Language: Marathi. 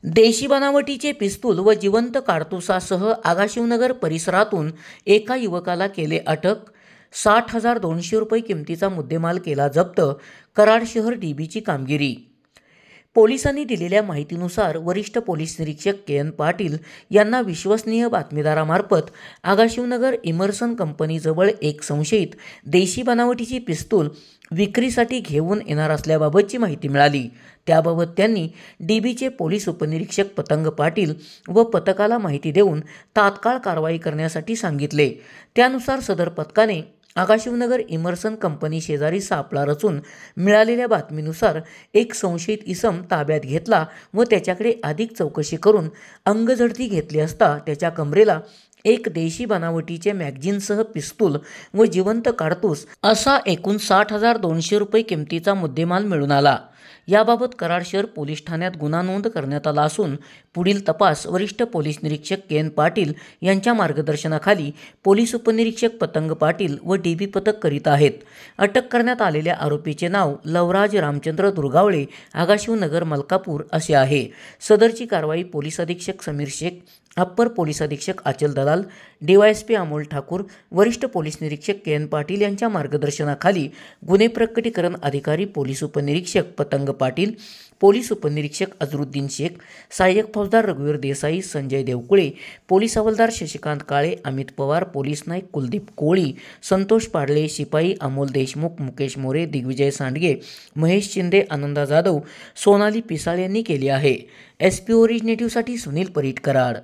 देशी बनावटीचे पिस्तूल व जिवंत कारतुसासह आगाशिवनगर परिसरातून एका युवकाला केले अटक. 60,200 रुपये किमतीचा मुद्देमाल केला जप्त. कराड शहर डीबीची कामगिरी. पोलिसांनी दिलेल्या माहितीनुसार वरिष्ठ पोलीस निरीक्षक के.एन. पाटील यांना विश्वसनीय बातमीदारामार्फत आगाशिवनगर इमर्सन कंपनीजवळ एक संशयित देशी बनावटीची पिस्तूल विक्रीसाठी घेऊन येणार असल्याबाबतची माहिती मिळाली. त्याबाबत त्यांनी डीबीचे पोलीस उपनिरीक्षक पतंग पाटील व पथकाला माहिती देऊन तात्काळ कारवाई करण्यासाठी सांगितले. त्यानुसार सदर पथकाने आगाशिवनगर इमर्सन कंपनी शेजारी सापळा रचून मिळालेल्या बातमीनुसार एक संशयित इसम ताब्यात घेतला व त्याच्याकडे अधिक चौकशी करून अंगझडती घेतली असता त्याच्या कमरेला एक देशी बनावटीचे मॅगझिनसह पिस्तूल व जिवंत कारतूस असा एकूण 60,200 रुपये किमतीचा मुद्देमाल मिळून आला. याबाबत कराड शहर पोलीस ठाण्यात गुन्हा नोंद करण्यात आला असून पुढील तपास वरिष्ठ पोलीस निरीक्षक के.एन. पाटील यांच्या मार्गदर्शनाखाली पोलीस उपनिरीक्षक पतंग पाटील व डीबी पथक करीत आहेत. अटक करण्यात आलेल्या आरोपीचे नाव लवराज रामचंद्र दुर्गावळे, आगाशिवनगर, मलकापूर असे आहे. सदरची कारवाई पोलीस अधीक्षक समीर शेख, अप्पर पोलीस अधीक्षक अचल दलाल, डीवायएसपी अमोल ठाकूर, वरिष्ठ पोलीस निरीक्षक के.एन. पाटील यांच्या मार्गदर्शनाखाली गुन्हे प्रकटीकरण अधिकारी पोलीस उपनिरीक्षक पतंग पाटील, पोलीस उपनिरीक्षक अझरुद्दीन शेख, सहाय्यक फौजदार रघुवीर देसाई, संजय देवकुळे, पोलीस हवालदार शशिकांत काळे, अमित पवार, पोलीस नाईक कुलदीप कोळी, संतोष पाडले, शिपाई अमोल देशमुख, मुकेश मोरे, दिग्विजय सांडगे, महेश शिंदे, आनंदा जाधव, सोनाली पिसाळ यांनी केली आहे. SP ओरिजिनेटिव्हसाठी सुनील परीट, कराड.